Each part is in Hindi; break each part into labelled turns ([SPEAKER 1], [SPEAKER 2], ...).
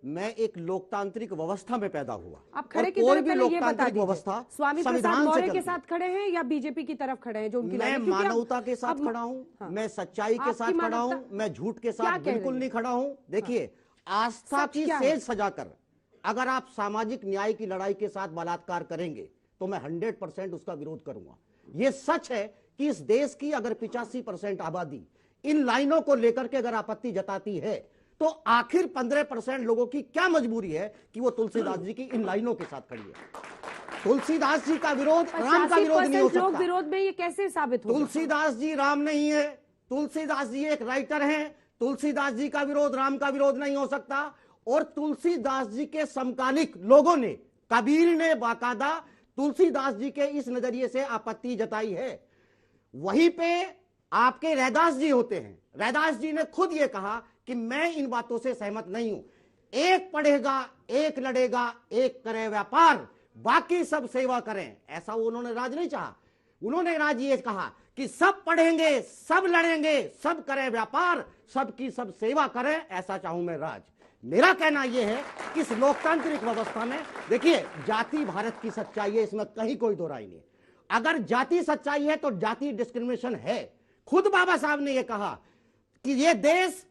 [SPEAKER 1] मैं एक लोकतांत्रिक व्यवस्था में पैदा हुआ।
[SPEAKER 2] आप खड़े की
[SPEAKER 1] कोई भी
[SPEAKER 2] तरफ ये बता
[SPEAKER 1] लोकतांत्रिक
[SPEAKER 2] दीजिए,
[SPEAKER 1] व्यवस्था
[SPEAKER 2] स्वामी प्रसाद
[SPEAKER 1] संविधान से
[SPEAKER 2] मौर्य
[SPEAKER 1] चलती
[SPEAKER 2] के
[SPEAKER 1] है।
[SPEAKER 2] साथ खड़े हैं या बीजेपी की तरफ खड़े हैं जो उनकी
[SPEAKER 1] मैं
[SPEAKER 2] लाइन है? क्योंकि
[SPEAKER 1] मानवता के साथ
[SPEAKER 2] अब
[SPEAKER 1] खड़ा हूं,
[SPEAKER 2] हाँ।
[SPEAKER 1] मैं सच्चाई के
[SPEAKER 2] आपकी
[SPEAKER 1] साथ खड़ा हूं,
[SPEAKER 2] मानवता
[SPEAKER 1] मैं झूठ के
[SPEAKER 2] क्या
[SPEAKER 1] साथ
[SPEAKER 2] कह
[SPEAKER 1] बिल्कुल
[SPEAKER 2] रही है?
[SPEAKER 1] नहीं खड़ा हूं। देखिए, आस्था
[SPEAKER 2] सच
[SPEAKER 1] की
[SPEAKER 2] क्या है?
[SPEAKER 1] सेज सजाकर अगर आप सामाजिक न्याय की लड़ाई के साथ बलात्कार करेंगे तो मैं 100% उसका विरोध करूंगा। यह सच है कि इस देश की अगर 85% आबादी इन लाइनों को लेकर के अगर आपत्ति जताती है तो आखिर 15% लोगों की क्या मजबूरी है कि वो तुलसीदास जी की इन लाइनों के साथ खड़ी है। तुलसीदास जी का विरोध राम का विरोध नहीं हो
[SPEAKER 2] 85% लोग
[SPEAKER 1] सकता।
[SPEAKER 2] विरोध में, ये कैसे साबित होगा?
[SPEAKER 1] तुलसीदास जी राम नहीं है, तुलसीदास जी एक राइटर हैं। तुलसीदास जी का विरोध राम का विरोध नहीं हो सकता। और तुलसीदास जी के समकालिक लोगों ने, कबीर ने बाकायदा तुलसीदास जी के इस नजरिए से आपत्ति जताई है। वहीं पे आपके रैदास जी होते हैं। रैदास जी ने खुद यह कहा कि मैं इन बातों से सहमत नहीं हूं। एक पढ़ेगा, एक लड़ेगा, एक करे व्यापार, बाकी सब सेवा करें, ऐसा उन्होंने राज नहीं चाहा। उन्होंने राज ये कहा कि सब पढ़ेंगे, सब लड़ेंगे, सब करें व्यापार, सबकी सब सेवा करें, ऐसा चाहूं मैं राज। मेरा कहना यह है कि इस लोकतांत्रिक व्यवस्था में देखिए, जाति भारत की सच्चाई है, इसमें कहीं कोई दो राय नहीं। अगर जाति सच्चाई है तो जाति डिस्क्रिमिनेशन है। खुद बाबा साहब ने यह कहा कि यह देश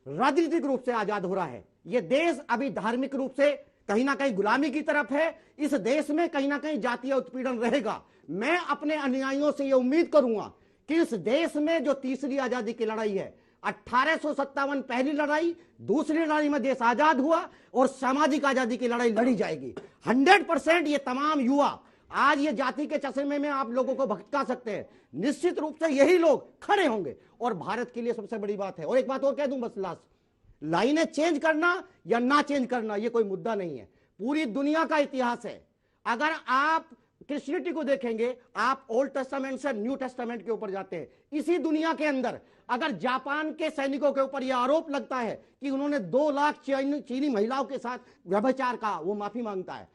[SPEAKER 1] राजनीतिक रूप से आजाद हो रहा है, यह देश अभी धार्मिक रूप से कहीं ना कहीं गुलामी की तरफ है। इस देश में कहीं ना कहीं जातीय उत्पीड़न रहेगा। मैं अपने अनुयायियों से यह उम्मीद करूंगा कि इस देश में जो तीसरी आजादी की लड़ाई है, 1857 पहली लड़ाई, दूसरी लड़ाई में देश आजाद हुआ और सामाजिक आजादी की लड़ाई लड़ी जाएगी। 100% ये तमाम युवा आज ये जाति के चश्मे में आप लोगों को भटका सकते हैं। निश्चित रूप से यही लोग खड़े होंगे और भारत के लिए सबसे बड़ी बात है। और एक बात और कह दूं बस लास्ट, लाइनें चेंज करना या ना चेंज करना ये कोई मुद्दा नहीं है। पूरी दुनिया का इतिहास है। अगर आप क्रिश्चियनिटी को देखेंगे, आप ओल्ड टेस्टामेंट से न्यू टेस्टामेंट के ऊपर जाते हैं, इसी दुनिया के अंदर अगर जापान के सैनिकों के ऊपर यह आरोप लगता है कि उन्होंने 2 लाख चीनी महिलाओं के साथ व्यभिचार का, वो माफी मांगता है।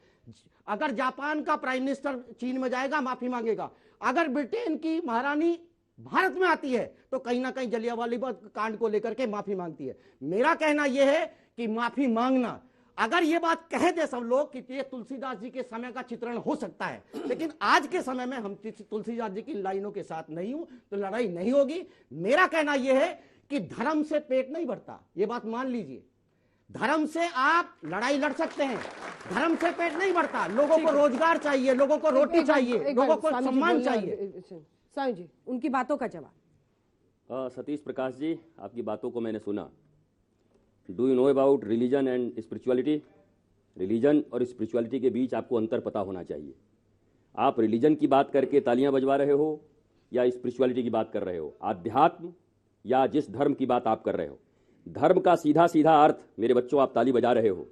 [SPEAKER 1] अगर जापान का प्राइम मिनिस्टर चीन में जाएगा, माफी मांगेगा। अगर ब्रिटेन की महारानी भारत में आती है तो कहीं ना कहीं जलियांवाला बाग कांड को लेकर के माफी मांगती है। मेरा कहना यह है कि माफी मांगना, अगर ये बात कह दे सब लोग कि ये तुलसीदास जी के समय का चित्रण हो सकता है, लेकिन आज के समय में हम तुलसीदास जी की लाइनों के साथ नहीं हूं तो लड़ाई नहीं होगी। मेरा कहना यह है कि धर्म से पेट नहीं भरता, ये बात मान लीजिए। धर्म से आप लड़ाई लड़ सकते हैं, धर्म से पेट नहीं भरता। लोगों को रोजगार चाहिए, लोगों को रोटी चाहिए, लोगों को सम्मान चाहिए।
[SPEAKER 2] स्वामी जी, उनकी बातों का जवाब।
[SPEAKER 3] सतीश प्रकाश जी, आपकी बातों को मैंने सुना। Do you know about religion and spirituality? Religion और स्पिरिचुअलिटी के बीच आपको अंतर पता होना चाहिए। आप रिलीजन की बात करके तालियां बजवा रहे हो या स्पिरिचुअलिटी की बात कर रहे हो, आध्यात्म या जिस धर्म की बात आप कर रहे हो। धर्म का सीधा सीधा अर्थ, मेरे बच्चों आप ताली बजा रहे हो,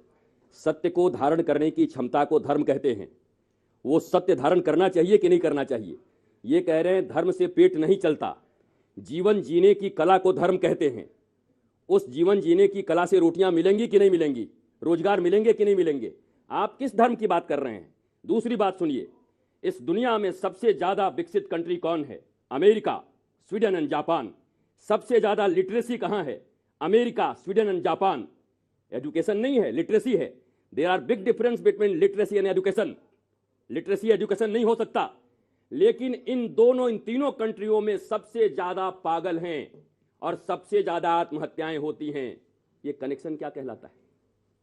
[SPEAKER 3] सत्य को धारण करने की क्षमता को धर्म कहते हैं। वो सत्य धारण करना चाहिए कि नहीं करना चाहिए? ये कह रहे हैं धर्म से पेट नहीं चलता, जीवन जीने की कला को धर्म कहते हैं। उस जीवन जीने की कला से रोटियां मिलेंगी कि नहीं मिलेंगी, रोजगार मिलेंगे कि नहीं मिलेंगे? आप किस धर्म की बात कर रहे हैं? दूसरी बात सुनिए, इस दुनिया में सबसे ज्यादा विकसित कंट्री कौन है? America, Sweden and Japan. सबसे ज्यादा लिटरेसी कहां है? America, Sweden and Japan. Education नहीं है, लिटरेसी है। There are big difference between literacy and education. Literacy education नहीं हो सकता, लेकिन इन दोनों, इन तीनों कंट्रियों में सबसे ज्यादा पागल हैं और सबसे ज्यादा आत्महत्याएं होती हैं। ये कनेक्शन क्या कहलाता है?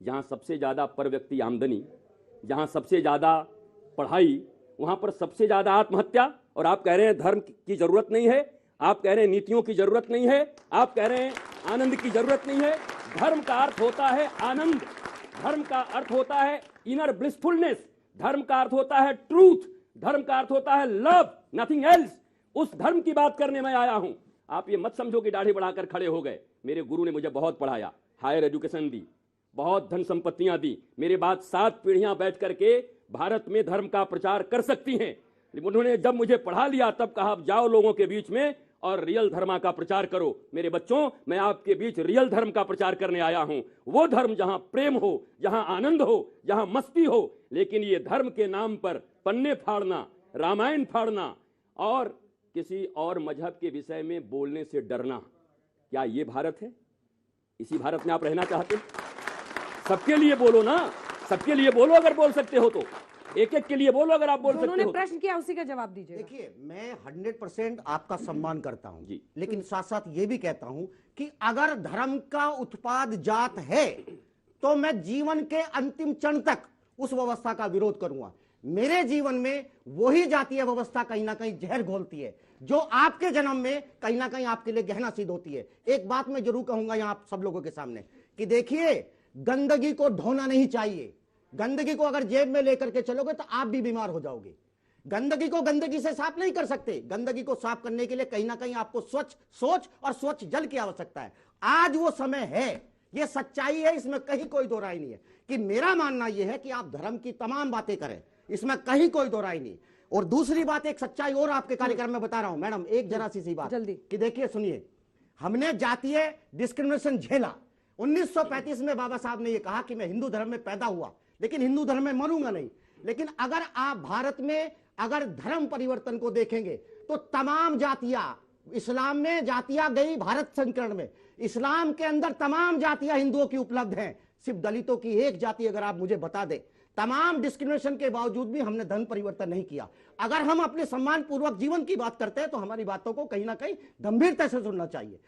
[SPEAKER 3] जहां सबसे ज्यादा पर व्यक्ति आमदनी, जहां सबसे ज्यादा पढ़ाई, वहां पर सबसे ज्यादा आत्महत्या। और आप कह रहे हैं धर्म की जरूरत नहीं है, आप कह रहे हैं नीतियों की जरूरत नहीं है, आप कह रहे हैं आनंद की जरूरत नहीं है। धर्म का अर्थ होता है आनंद, धर्म का अर्थ होता है इनर ब्लिसफुलनेस, धर्म का अर्थ होता है ट्रूथ, धर्म का अर्थ होता है लव, नथिंग एल्स। उस धर्म की बात करने में आया हूं। आप ये मत समझो कि दाढ़ी बढ़ाकर खड़े हो गए। मेरे गुरु ने मुझे बहुत पढ़ाया, हायर एजुकेशन दी, बहुत धन संपत्तियां दी। मेरे बाद 7 पीढ़ियां बैठ करके भारत में धर्म का प्रचार कर सकती हैं। उन्होंने जब मुझे पढ़ा लिया तब कहा जाओ लोगों के बीच में और रियल धर्म का प्रचार करो। मेरे बच्चों, मैं आपके बीच रियल धर्म का प्रचार करने आया हूं। वो धर्म जहां प्रेम हो, जहां आनंद हो, जहां मस्ती हो। लेकिन ये धर्म के नाम पर पन्ने फाड़ना, रामायण फाड़ना और किसी और मजहब के विषय में बोलने से डरना, क्या ये भारत है? इसी भारत में आप रहना चाहते हैं? सबके लिए बोलो ना, सबके लिए बोलो अगर बोल सकते हो तो, एक एक के लिए बोलो अगर आप बोल सकते
[SPEAKER 2] उन्होंने
[SPEAKER 3] हो।
[SPEAKER 2] प्रश्न किया उसी का जवाब दीजिए।
[SPEAKER 1] देखिए, मैं 100% आपका सम्मान करता हूं
[SPEAKER 3] जी।
[SPEAKER 1] लेकिन साथ साथ ये भी कहता हूं कि अगर धर्म का उत्पाद जात है तो मैं जीवन के अंतिम क्षण तक उस व्यवस्था का विरोध करूंगा। मेरे जीवन में वही जातीय व्यवस्था कहीं ना कहीं जहर घोलती है जो आपके जन्म में कहीं ना कहीं आपके लिए गहना सिद्ध होती है। एक बात मैं जरूर कहूंगा यहां आप सब लोगों के सामने कि देखिए, गंदगी को ढोना नहीं चाहिए। गंदगी को अगर जेब में लेकर के चलोगे तो आप भी बीमार हो जाओगे। गंदगी को गंदगी से साफ नहीं कर सकते। गंदगी को साफ करने के लिए कहीं ना कहीं आपको स्वच्छ सोच और स्वच्छ जल की आवश्यकता है। आज वो समय है, ये सच्चाई है, इसमें कहीं कोई दो राय नहीं है कि मेरा मानना यह है कि आप धर्म की तमाम बातें करें, इसमें कहीं कोई दो राय नहीं। और दूसरी बात, एक सच्चाई और आपके कार्यक्रम में बता रहा हूं मैडम, एक जरा सी बात
[SPEAKER 2] जल्दी।
[SPEAKER 1] कि देखिए सुनिए, हमने जातीय डिस्क्रिमिनेशन झेला। 1935 में बाबा साहब ने यह कहा कि मैं हिंदू धर्म में पैदा हुआ लेकिन हिंदू धर्म में मरूंगा नहीं। लेकिन अगर आप भारत में अगर धर्म परिवर्तन को देखेंगे तो तमाम जातियां, इस्लाम में जातियां गई भारत संकरण में, इस्लाम के अंदर तमाम जातियां हिंदुओं की उपलब्ध हैं। सिर्फ दलितों की एक जाति अगर आप मुझे बता दें, तमाम डिस्क्रिमिनेशन के बावजूद भी हमने धर्म परिवर्तन नहीं किया। अगर हम अपने सम्मान पूर्वक जीवन की बात करते हैं तो हमारी बातों को कहीं ना कहीं गंभीरता से सुनना चाहिए।